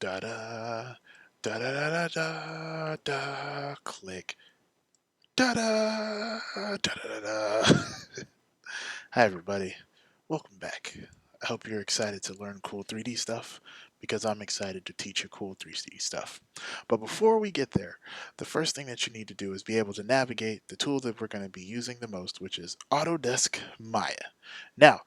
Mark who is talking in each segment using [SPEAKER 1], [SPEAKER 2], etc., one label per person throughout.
[SPEAKER 1] Da da da da da da da. Click. Da da da da da. Hi everybody, welcome back. I hope you're excited to learn cool 3D stuff because I'm excited to teach you cool 3D stuff. But before we get there, the first thing that you need to do is be able to navigate the tool that we're going to be using the most, which is Autodesk Maya. Now,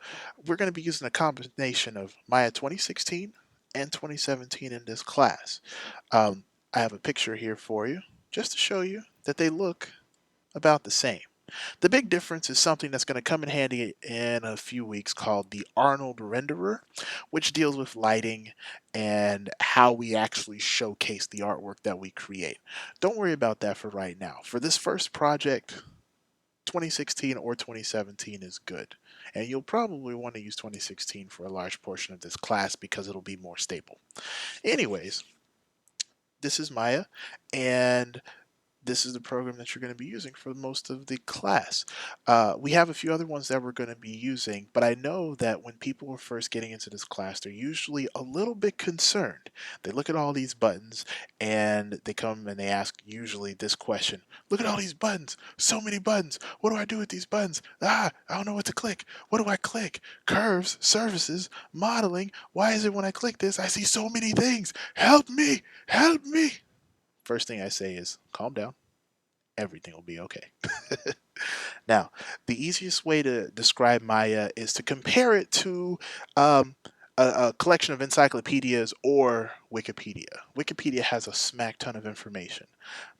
[SPEAKER 1] we're going to be using a combination of Maya 2016 and 2017 in this class. I have a picture here for you just to show you that they look about the same. The big difference is something that's going to come in handy in a few weeks called the Arnold Renderer, which deals with lighting and how we actually showcase the artwork that we create. Don't worry about that for right now. For this first project, 2016 or 2017 is good. And you'll probably want to use 2016 for a large portion of this class because it'll be more stable. Anyways, this is Maya, and this is the program that you're going to be using for most of the class. We have a few other ones that we're going to be using, but I know that when people are first getting into this class, they're usually a little bit concerned. They look at all these buttons and they come and they ask usually this question: look at all these buttons, so many buttons. What do I do with these buttons? I don't know what to click. What do I click? Curves, surfaces, modeling. Why is it when I click this, I see so many things? Help me! Help me! First thing I say is calm down, everything will be okay. Now, the easiest way to describe Maya is to compare it to um, a collection of encyclopedias or Wikipedia. Wikipedia has a smack ton of information,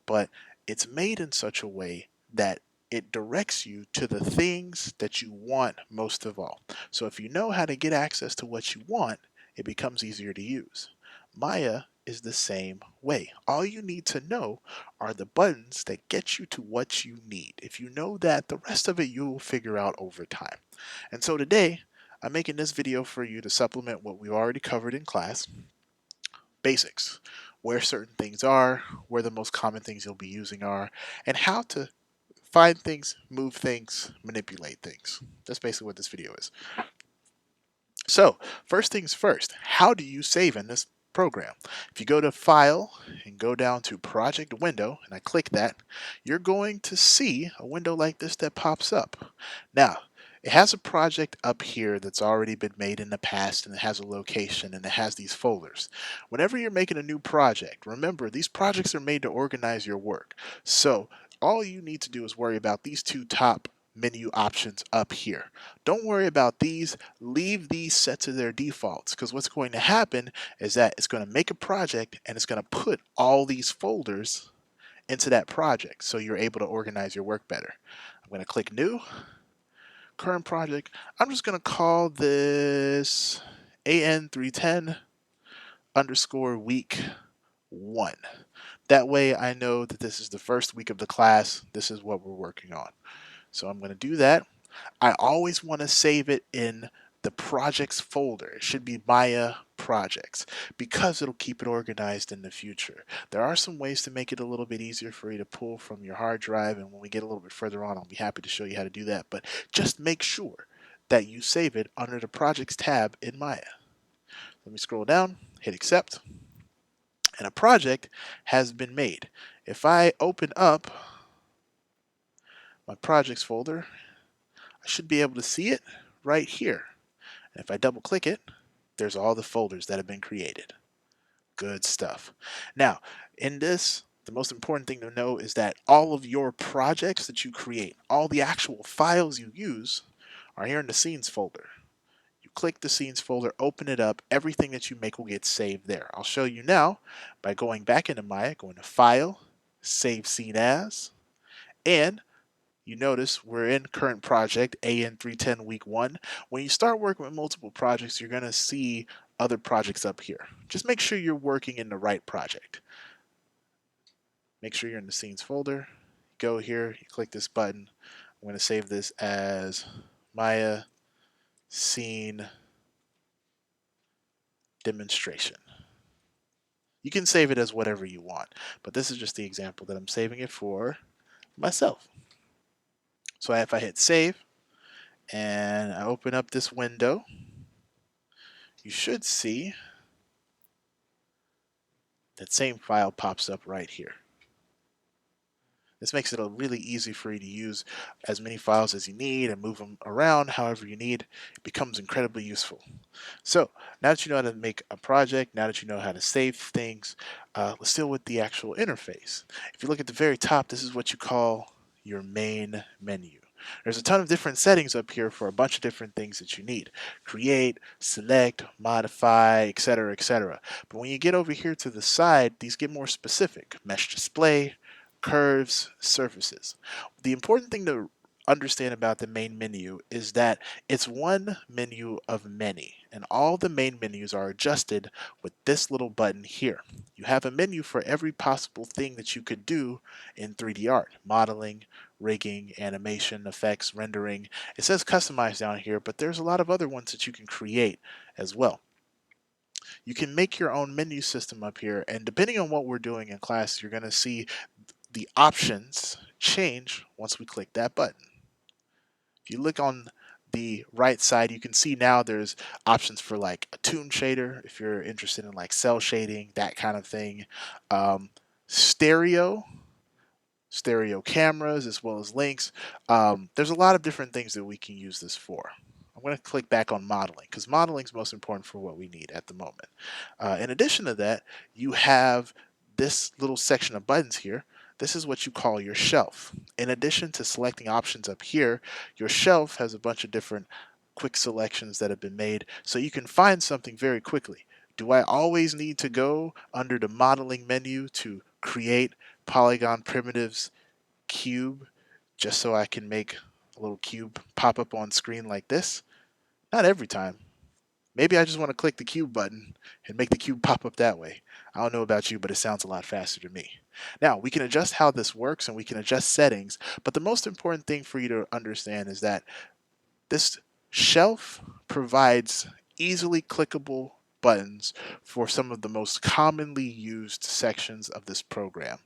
[SPEAKER 1] but it's made in such a way that it directs you to the things that you want most of all. So if you know how to get access to what you want, it becomes easier to use. Maya is the same way. All you need to know are the buttons that get you to what you need. If you know that, the rest of it you will figure out over time. And so today, I'm making this video for you to supplement what we've already covered in class. Basics, where certain things are, where the most common things you'll be using are, and how to find things, move things, manipulate things. That's basically what this video is. So, first things first, how do you save in this program? If you go to File and go down to Project Window, and I click that, you're going to see a window like this that pops up. Now, it has a project up here that's already been made in the past, and it has a location, and it has these folders. Whenever you're making a new project, remember these projects are made to organize your work. So all you need to do is worry about these two top menu options up here. Don't worry about these, leave these set to their defaults, because what's going to happen is that it's going to make a project and it's going to put all these folders into that project so you're able to organize your work better. I'm going to click New, Current Project. I'm just going to call this AN310 underscore week 1. That way I know that this is the first week of the class. This is what we're working on. So I'm going to do that. I always want to save it in the projects folder. It should be Maya projects because it'll keep it organized in the future. There are some ways to make it a little bit easier for you to pull from your hard drive, and when we get a little bit further on, I'll be happy to show you how to do that. But just make sure that you save it under the projects tab in Maya. Let me scroll down, hit accept, and a project has been made. If I open up my projects folder, I should be able to see it right here. And if I double click it, there's all the folders that have been created. Good stuff. Now, in this, the most important thing to know is that all of your projects that you create, all the actual files you use, are here in the scenes folder. You click the scenes folder, open it up, everything that you make will get saved there. I'll show you now by going back into Maya, going to File, Save Scene As, and you notice we're in current project AN310 week 1. When you start working with multiple projects, you're going to see other projects up here. Just make sure you're working in the right project. Make sure you're in the scenes folder. Go here, you click this button. I'm going to save this as Maya scene demonstration. You can save it as whatever you want, but this is just the example that I'm saving it for myself. So if I hit save and I open up this window, you should see that same file pops up right here. This makes it really easy for you to use as many files as you need and move them around however you need. It becomes incredibly useful. So now that you know how to make a project, now that you know how to save things, let's deal with the actual interface. If you look at the very top, this is what you call your main menu. There's a ton of different settings up here for a bunch of different things that you need. Create, select, modify, etc., etc. But when you get over here to the side, these get more specific. Mesh display, curves, surfaces. The important thing to understand about the main menu is that it's one menu of many, and all the main menus are adjusted with this little button here. You have a menu for every possible thing that you could do in 3D art: modeling, rigging, animation, effects, rendering. It says customize down here, but there's a lot of other ones that you can create as well. You can make your own menu system up here, and depending on what we're doing in class, you're going to see the options change once we click that button. If you look on the right side, you can see now there's options for like a toon shader if you're interested in like cell shading, that kind of thing. Um, stereo, stereo cameras, as well as links. There's a lot of different things that we can use this for. I'm going to click back on modeling because modeling is most important for what we need at the moment. In addition to that, you have this little section of buttons here. This is what you call your shelf. In addition to selecting options up here, your shelf has a bunch of different quick selections that have been made so you can find something very quickly. Do I always need to go under the modeling menu to create polygon primitives cube just so I can make a little cube pop up on screen like this? Not every time. Maybe I just want to click the cube button and make the cube pop up that way. I don't know about you, but it sounds a lot faster to me. Now, we can adjust how this works and we can adjust settings, but the most important thing for you to understand is that this shelf provides easily clickable buttons for some of the most commonly used sections of this program.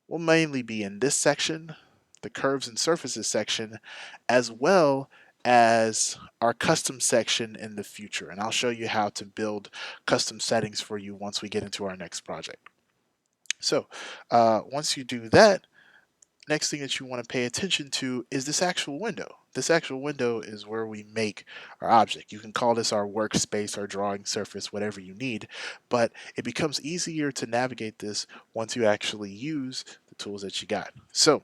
[SPEAKER 1] We'll mainly be in this section, the curves and surfaces section, as well as our custom section in the future. And I'll show you how to build custom settings for you once we get into our next project. So once you do that, next thing that you want to pay attention to is this actual window. This actual window is where we make our object. You can call this our workspace, our drawing surface, whatever you need, but it becomes easier to navigate this once you actually use the tools that you got. So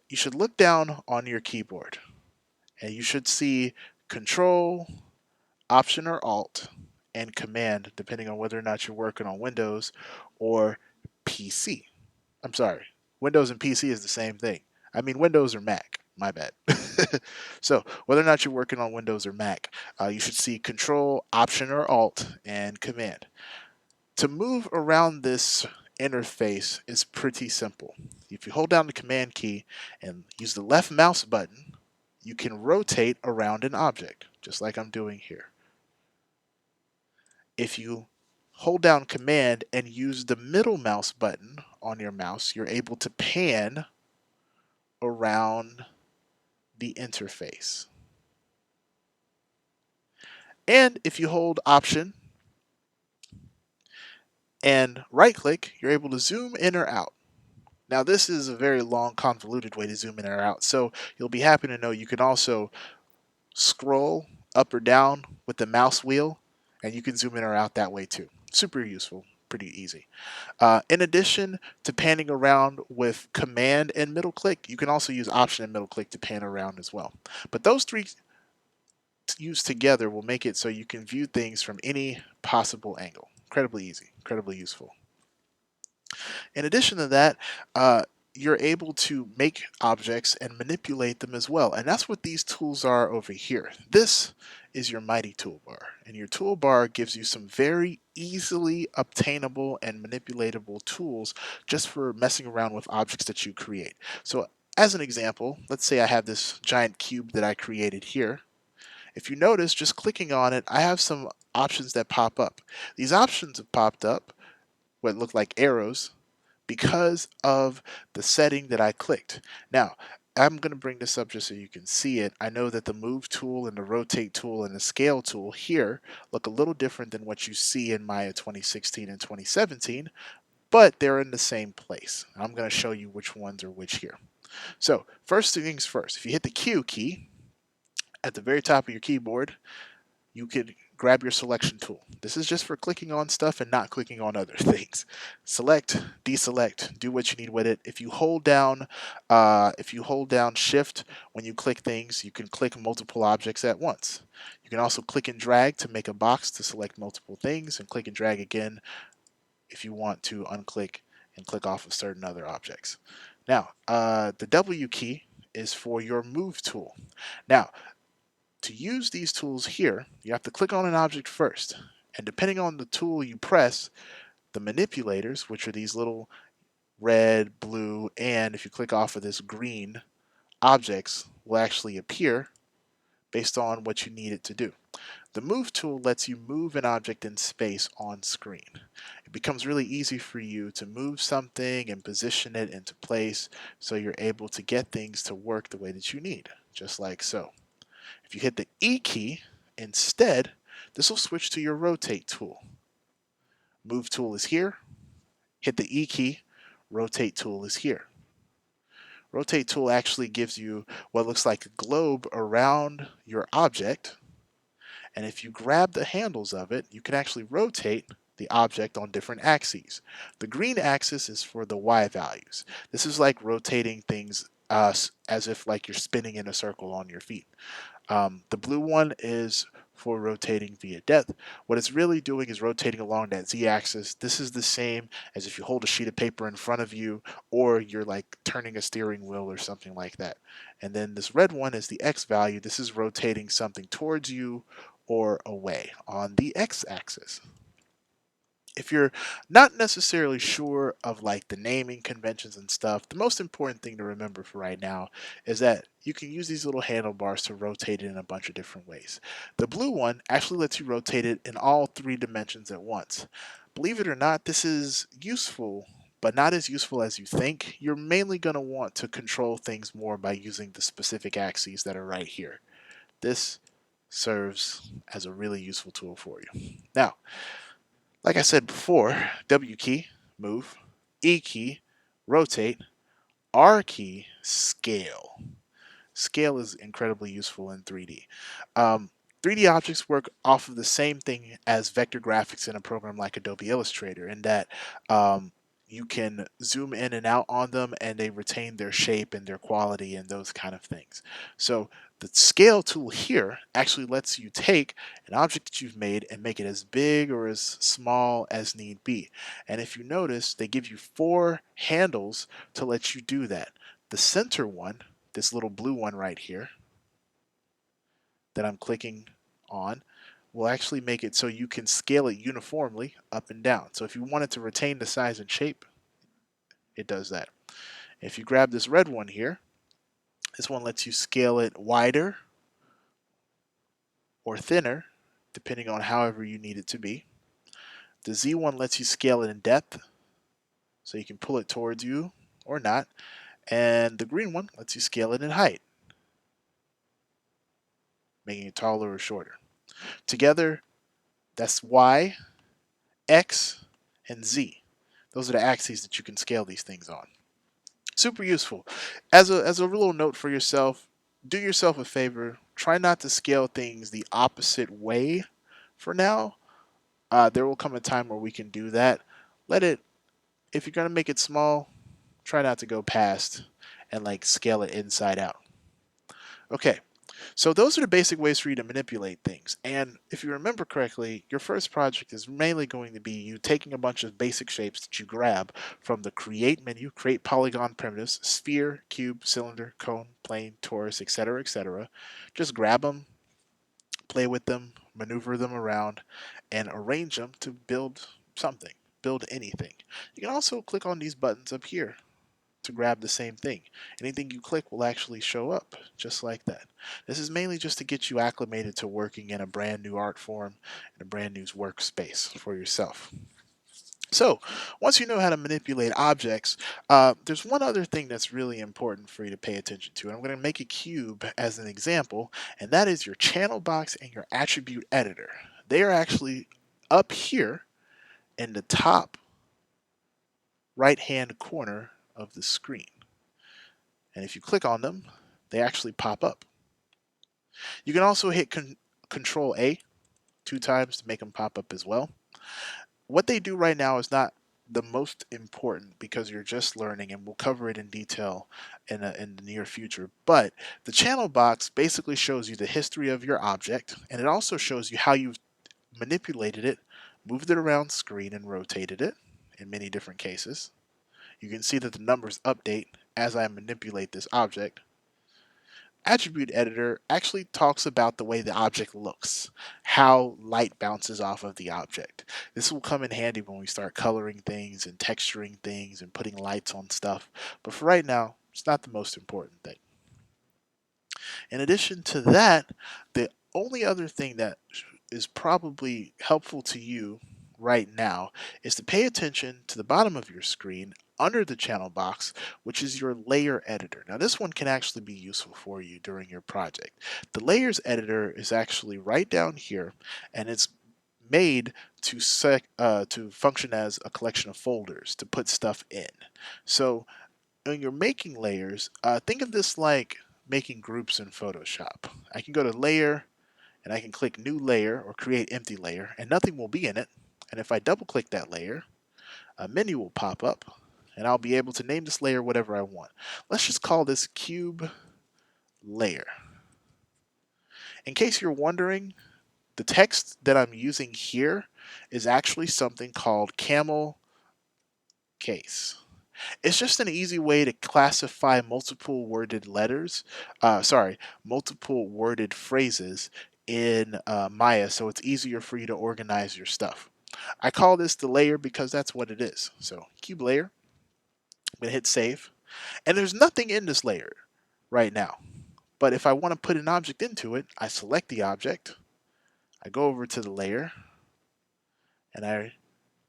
[SPEAKER 1] you should look down on your keyboard and you should see Control, Option or Alt, and Command, depending on whether or not you're working on Windows or PC. I'm sorry, Windows and PC is the same thing. I mean, Windows or Mac. My bad. So, whether or not you're working on Windows or Mac, you should see Control, Option, or Alt, and Command. To move around this interface is pretty simple. If you hold down the Command key and use the left mouse button, you can rotate around an object, just like I'm doing here. If you hold down Command and use the middle mouse button on your mouse, you're able to pan around the interface. And if you hold Option and right click, you're able to zoom in or out. Now this is a very long, convoluted way to zoom in or out, so you'll be happy to know you can also scroll up or down with the mouse wheel, and you can zoom in or out that way too. Super useful, pretty easy. In addition to panning around with Command and middle click, you can also use Option and middle click to pan around as well. But those three used together will make it so you can view things from any possible angle. Incredibly easy, incredibly useful. In addition to that, you're able to make objects and manipulate them as well. And that's what these tools are over here. This is your mighty toolbar. And your toolbar gives you some very easily obtainable and manipulatable tools just for messing around with objects that you create. So as an example, let's say I have this giant cube that I created here. If you notice, just clicking on it, I have some options that pop up. These options have popped up, what look like arrows, because of the setting that I clicked. Now, I'm going to bring this up just so you can see it. I know that the move tool and the rotate tool and the scale tool here look a little different than what you see in Maya 2016 and 2017, but they're in the same place. I'm going to show you which ones are which here. So first things first, if you hit the Q key at the very top of your keyboard, you can grab your selection tool. This is just for clicking on stuff and not clicking on other things. Select, deselect, do what you need with it. If you hold down Shift when you click things, you can click multiple objects at once. You can also click and drag to make a box to select multiple things, and click and drag again if you want to unclick and click off of certain other objects. Now, the W key is for your move tool. Now, to use these tools here, you have to click on an object first. And depending on the tool you press, the manipulators, which are these little red, blue, and if you click off of this green, objects will actually appear based on what you need it to do. The move tool lets you move an object in space on screen. It becomes really easy for you to move something and position it into place so you're able to get things to work the way that you need, just like so. If you hit the E key instead, this will switch to your rotate tool. Move tool is here. Hit the E key, rotate tool is here. Rotate tool actually gives you what looks like a globe around your object, and if you grab the handles of it, you can actually rotate the object on different axes. The green axis is for the Y values. This is like rotating things as if like you're spinning in a circle on your feet. The blue one is for rotating via depth. What it's really doing is rotating along that z-axis. This is the same as if you hold a sheet of paper in front of you or you're like turning a steering wheel or something like that. And then this red one is the x value. This is rotating something towards you or away on the x-axis. If you're not necessarily sure of like the naming conventions and stuff, the most important thing to remember for right now is that you can use these little handlebars to rotate it in a bunch of different ways. The blue one actually lets you rotate it in all 3 dimensions at once. Believe it or not, this is useful, but not as useful as you think. You're mainly going to want to control things more by using the specific axes that are right here. This serves as a really useful tool for you. Now, like I said before, W key, move, E key, rotate, R key, scale. Scale is incredibly useful in 3D. 3D objects work off of the same thing as vector graphics in a program like Adobe Illustrator, in that you can zoom in and out on them and they retain their shape and their quality and those kind of things. So the scale tool here actually lets you take an object that you've made and make it as big or as small as need be. And if you notice, they give you 4 handles to let you do that. The center one, this little blue one right here that I'm clicking on, will actually make it so you can scale it uniformly up and down. So if you want it to retain the size and shape, it does that. If you grab this red one here, this one lets you scale it wider or thinner, depending on however you need it to be. The Z one lets you scale it in depth, so you can pull it towards you or not. And the green one lets you scale it in height, making it taller or shorter. Together, that's Y, X, and Z. Those are the axes that you can scale these things on. Super useful. As a little note for yourself, do yourself a favor. Try not to scale things the opposite way for now. There will come a time where we can do that. If you're going to make it small, try not to go past and like scale it inside out. Okay, so those are the basic ways for you to manipulate things. And if you remember correctly, your first project is mainly going to be you taking a bunch of basic shapes that you grab from the Create menu, create polygon primitives, sphere, cube, cylinder, cone, plane, torus, etc., etc. Just grab them, play with them, maneuver them around, and arrange them to build something, build anything. You can also click on these buttons up here to grab the same thing. Anything you click will actually show up just like that. This is mainly just to get you acclimated to working in a brand new art form and a brand new workspace for yourself. So once you know how to manipulate objects, there's one other thing that's really important for you to pay attention to. And I'm going to make a cube as an example, and that is your channel box and your attribute editor. They are actually up here in the top right hand corner of the screen. And if you click on them, they actually pop up. You can also hit Control A 2 times to make them pop up as well. What they do right now is not the most important because you're just learning, and we'll cover it in detail in the near future. But the channel box basically shows you the history of your object, and it also shows you how you've manipulated it, moved it around screen, and rotated it in many different cases. You can see that the numbers update as I manipulate this object. Attribute editor actually talks about the way the object looks, how light bounces off of the object. This will come in handy when we start coloring things and texturing things and putting lights on stuff. But for right now, it's not the most important thing. In addition to that, the only other thing that is probably helpful to you right now is to pay attention to the bottom of your screen under the channel box, which is your layer editor. Now this one can actually be useful for you during your project. The layers editor is actually right down here, and it's made to function as a collection of folders to put stuff in. So when you're making layers, think of this like making groups in Photoshop. I can go to layer and I can click new layer or create empty layer and nothing will be in it. And if I double click that layer, a menu will pop up and I'll be able to name this layer whatever I want. Let's just call this cube layer. In case you're wondering, the text that I'm using here is actually something called camelCase. It's just an easy way to classify multiple worded multiple worded phrases in Maya, so it's easier for you to organize your stuff. I call this the layer because that's what it is. So cube layer, I'm gonna hit save, and there's nothing in this layer right now. But if I want to put an object into it, I select the object, I go over to the layer, and I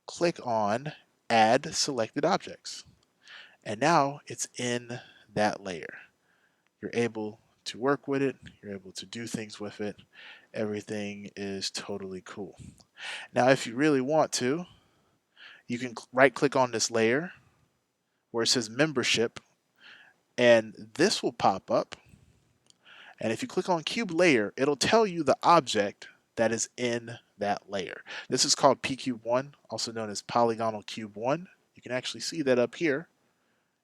[SPEAKER 1] click on add selected objects. And now it's in that layer. You're able to work with it, you're able to do things with it. Everything is totally cool. Now, if you really want to, you can right click on this layer where it says membership, and this will pop up. And if you click on cube layer, it'll tell you the object that is in that layer. This is called pcube1, also known as polygonal cube 1. You can actually see that up here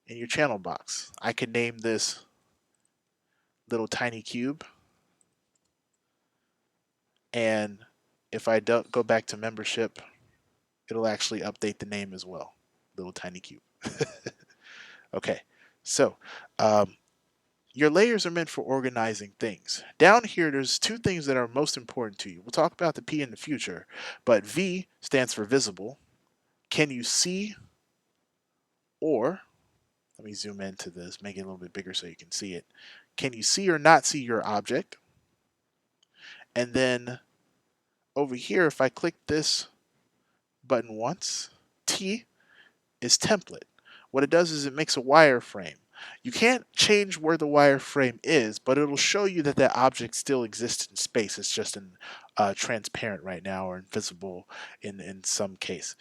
[SPEAKER 1] in your channel box. I can name this little tiny cube, and if I go back to membership, it'll actually update the name as well, little tiny cube. Okay, so your layers are meant for organizing things. Down here, there's two things that are most important to you. We'll talk about the P in the future, but V stands for visible. Can you see, or let me zoom into this, make it a little bit bigger so you can see it. Can you see or not see your object? And then over here, if I click this button once, T is template. What it does is it makes a wireframe. You can't change where the wireframe is, but it'll show you that that object still exists in space. It's just in transparent right now or invisible in some case.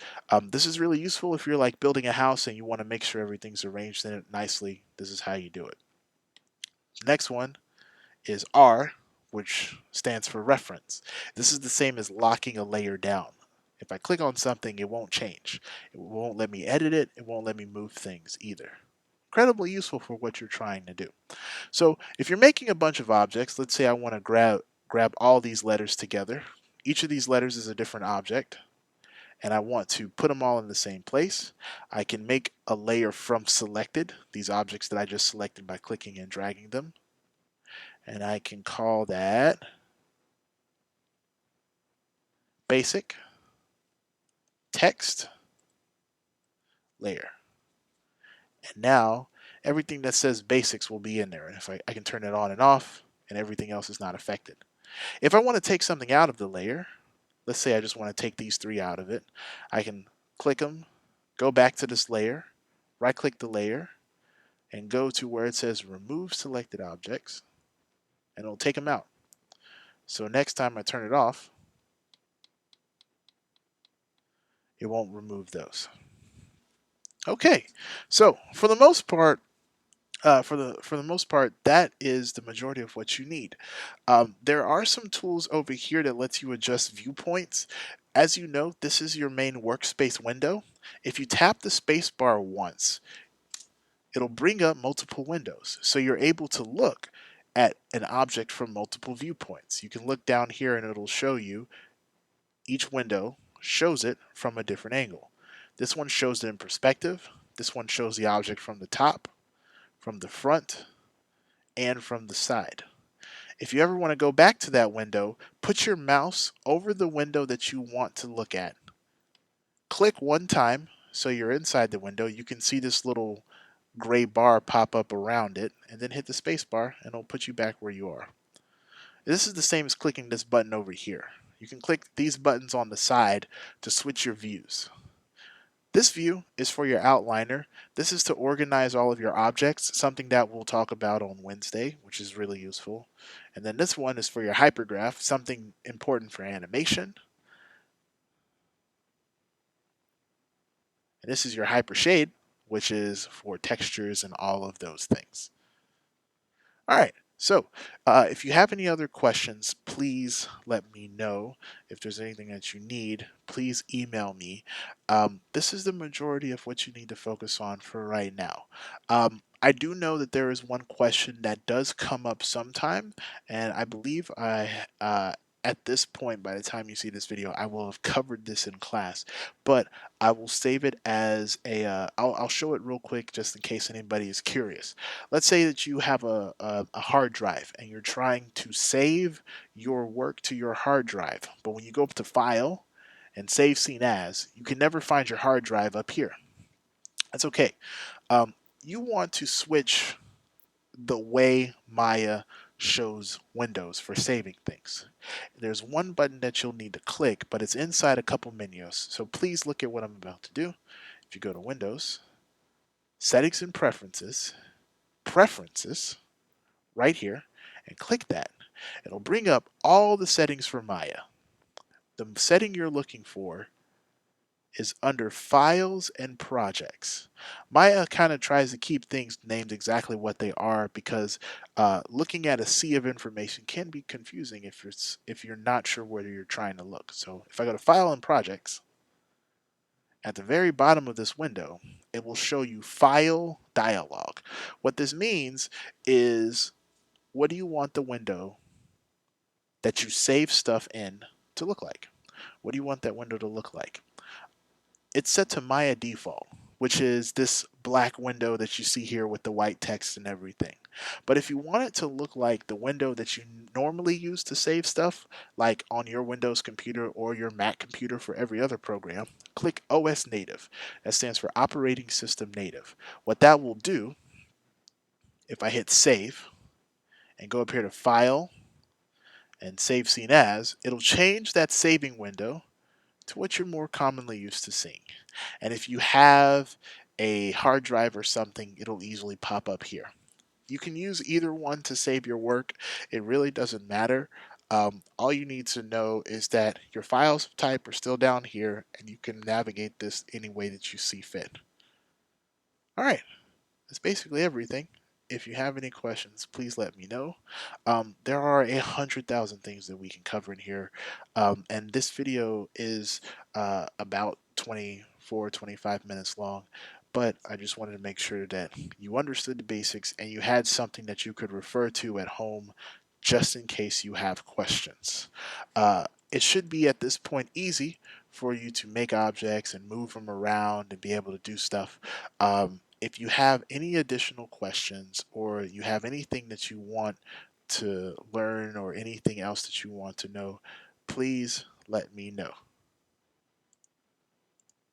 [SPEAKER 1] This is really useful if you're like building a house and you want to make sure everything's arranged in it nicely. This is how you do it. Next one is R, which stands for reference. This is the same as locking a layer down. If I click on something, it won't change. It won't let me edit it. It won't let me move things either. Incredibly useful for what you're trying to do. So if you're making a bunch of objects, let's say I want to grab all these letters together. Each of these letters is a different object, and I want to put them all in the same place. I can make a layer from selected, these objects that I just selected by clicking and dragging them. And I can call that basic text layer. And now everything that says basics will be in there. And if I can turn it on and off, and everything else is not affected. If I want to take something out of the layer, let's say I just want to take these three out of it, I can click them go back to this layer, right click the layer, and go to where it says remove selected objects, and it'll take them out. So next time I turn it off, it won't remove those. Okay, so for the most part, that is the majority of what you need. There are some tools over here that lets you adjust viewpoints. As you know, this is your main workspace window. If you tap the space bar once, it'll bring up multiple windows. So you're able to look at an object from multiple viewpoints. You can look down here and it'll show you each window shows it from a different angle. This one shows it in perspective. This one shows the object from the top, from the front, and from the side. If you ever want to go back to that window, put your mouse over the window that you want to look at. Click one time so you're inside the window. You can see this little gray bar pop up around it, and then hit the space bar and it'll put you back where you are. This is the same as clicking this button over here. You can click these buttons on the side to switch your views. This view is for your outliner. This is to organize all of your objects, something that we'll talk about on Wednesday, which is really useful. And then this one is for your hypergraph, something important for animation. And this is your hypershade, which is for textures and all of those things. All right. So, if you have any other questions, please let me know. If there's anything that you need, please email me. This is the majority of what you need to focus on for right now. I do know that there is one question that does come up sometime, and I believe at this point, by the time you see this video, I will have covered this in class, but I will save it as I'll show it real quick just in case anybody is curious. Let's say that you have a hard drive and you're trying to save your work to your hard drive, but when you go up to File and Save Scene As, you can never find your hard drive up here. That's okay. You want to switch the way Maya shows windows for saving things. There's one button that you'll need to click, but it's inside a couple menus. So please look at what I'm about to do. If you go to Windows, Settings and Preferences, right here, and click that, it'll bring up all the settings for Maya. The setting you're looking for is under Files and Projects. Maya kind of tries to keep things named exactly what they are because looking at a sea of information can be confusing if you're not sure where you're trying to look. So if I go to File and Projects, at the very bottom of this window, it will show you File Dialog. What this means is, what do you want the window that you save stuff in to look like? What do you want that window to look like? It's set to Maya default, which is this black window that you see here with the white text and everything. But if you want it to look like the window that you normally use to save stuff, like on your Windows computer or your Mac computer for every other program, click OS Native. That stands for Operating System Native. What that will do, if I hit Save and go up here to File and Save Scene As, it'll change that saving window to what you're more commonly used to seeing. And if you have a hard drive or something, it'll easily pop up here. You can use either one to save your work. It really doesn't matter. All you need to know is that your files type are still down here and you can navigate this any way that you see fit. All right, that's basically everything. If you have any questions, please let me know. There are 100,000 things that we can cover in here, and this video is about 24-25 minutes long, but I just wanted to make sure that you understood the basics and you had something that you could refer to at home just in case you have questions. It should be at this point easy for you to make objects and move them around and be able to do stuff. If you have any additional questions or you have anything that you want to learn or anything else that you want to know, please let me know.